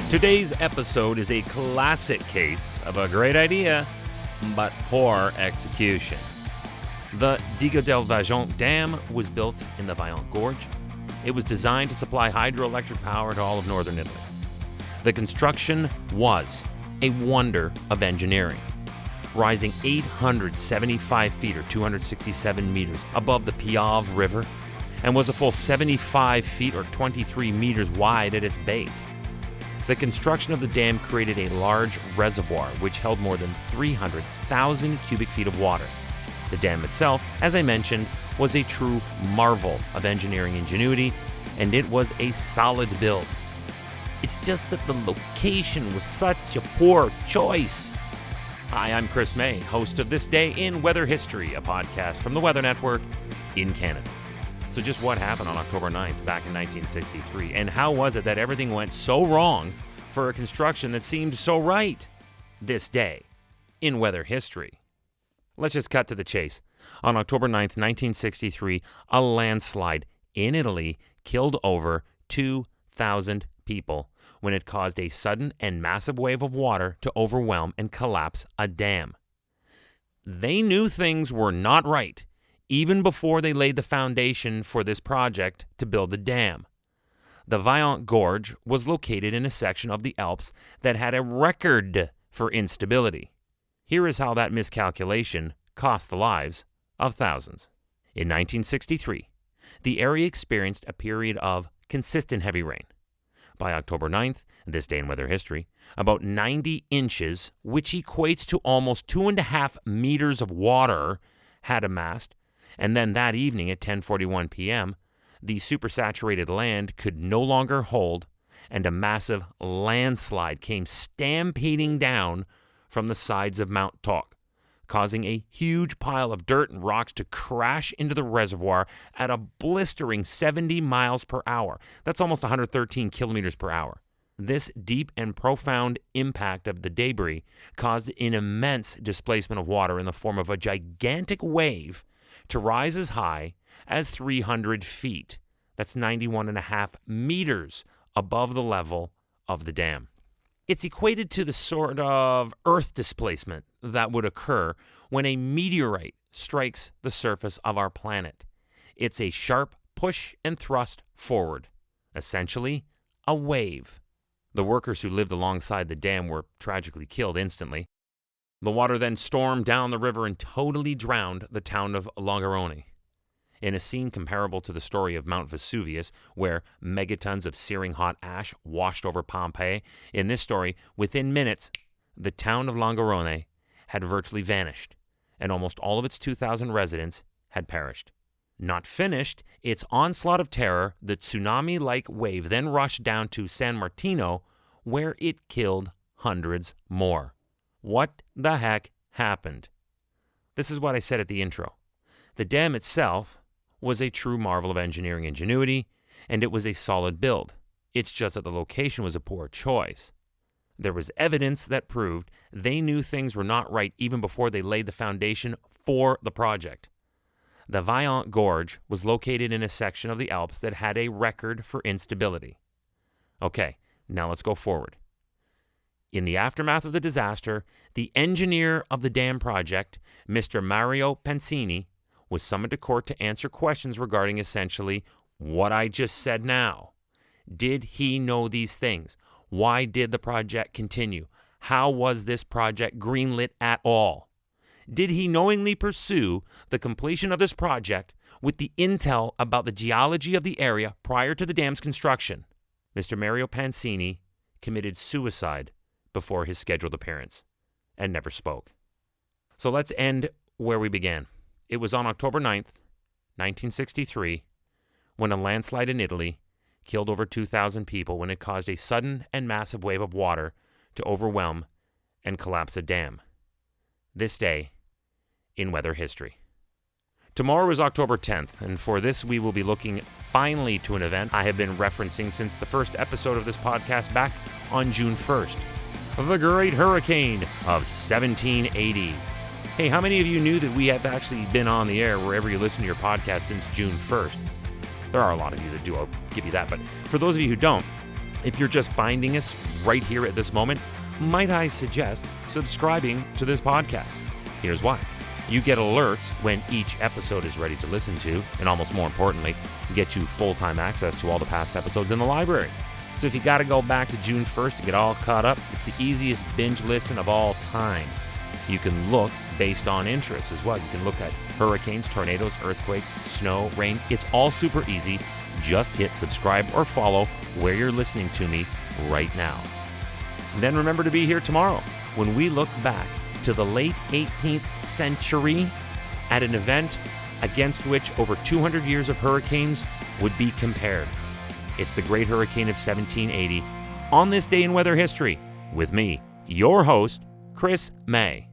Today's episode is a classic case of a great idea, but poor execution. The Digue del Vajont Dam was built in the Vaillant Gorge. It was designed to supply hydroelectric power to all of northern Italy. The construction was a wonder of engineering, rising 875 feet or 267 meters above the Piave River, and was a full 75 feet or 23 meters wide at its base. The construction of the dam created a large reservoir which held more than 300,000 cubic feet of water. The dam itself, as I mentioned, was a true marvel of engineering ingenuity, and it was a solid build. It's just that the location was such a poor choice. Hi, I'm Chris May, host of This Day in Weather History, a podcast from the Weather Network in Canada. So just what happened on October 9th back in 1963, and how was it that everything went so wrong for a construction that seemed so right? This day in weather history. Let's just cut to the chase. On October 9th, 1963, a landslide in Italy killed over 2,000 people when it caused a sudden and massive wave of water to overwhelm and collapse a dam. They knew things were not right even before they laid the foundation for this project to build the dam. The Vaillant Gorge was located in a section of the Alps that had a record for instability. Here is how that miscalculation cost the lives of thousands. In 1963, the area experienced a period of consistent heavy rain. By October 9th, this day in weather history, about 90 inches, which equates to almost 2.5 meters of water, had amassed. And then that evening at 10:41 p.m., the supersaturated land could no longer hold, and a massive landslide came stampeding down from the sides of Mount Toc, causing a huge pile of dirt and rocks to crash into the reservoir at a blistering 70 miles per hour. That's almost 113 kilometers per hour. This deep and profound impact of the debris caused an immense displacement of water in the form of a gigantic wave to rise as high as 300 feet. That's 91.5 meters above the level of the dam. It's equated to the sort of earth displacement that would occur when a meteorite strikes the surface of our planet. It's a sharp push and thrust forward, essentially a wave. The workers who lived alongside the dam were tragically killed instantly. The water then stormed down the river and totally drowned the town of Longarone. In a scene comparable to the story of Mount Vesuvius, where megatons of searing hot ash washed over Pompeii, in this story, within minutes, the town of Longarone had virtually vanished, and almost all of its 2,000 residents had perished. Not finished, its onslaught of terror, the tsunami-like wave then rushed down to San Martino, where it killed hundreds more. What the heck happened? This is what I said at the intro. The dam itself was a true marvel of engineering ingenuity, and it was a solid build. It's just that the location was a poor choice. There was evidence that proved they knew things were not right even before they laid the foundation for the project. The Vaillant Gorge was located in a section of the Alps that had a record for instability. Okay, now let's go forward. In the aftermath of the disaster, the engineer of the dam project, Mr. Mario Pansini, was summoned to court to answer questions regarding essentially what I just said now. Did he know these things? Why did the project continue? How was this project greenlit at all? Did he knowingly pursue the completion of this project with the intel about the geology of the area prior to the dam's construction? Mr. Mario Pansini committed suicide before his scheduled appearance and never spoke. So let's end where we began. It was on October 9th, 1963, when a landslide in Italy killed over 2,000 people when it caused a sudden and massive wave of water to overwhelm and collapse a dam. This day in weather history. Tomorrow is October 10th, and for this we will be looking finally to an event I have been referencing since the first episode of this podcast back on June 1st. The Great Hurricane of 1780. Hey, how many of you knew that we have actually been on the air wherever you listen to your podcast since June 1st? There are a lot of you that do, I'll give you that. But for those of you who don't, If you're just finding us right here at this moment, might I suggest subscribing to this podcast? Here's why. You get alerts when each episode is ready to listen to, and almost more importantly, get you full-time access to all the past episodes in the library. So if you got to go back to June 1st to get all caught up, it's the easiest binge listen of all time. You can look based on interest as well. You can look at hurricanes, tornadoes, earthquakes, snow, rain. It's all super easy. Just hit subscribe or follow where you're listening to me right now. And then remember to be here tomorrow when we look back to the late 18th century at an event against which over 200 years of hurricanes would be compared. It's the Great Hurricane of 1780 on this day in weather history with me, your host, Chris May.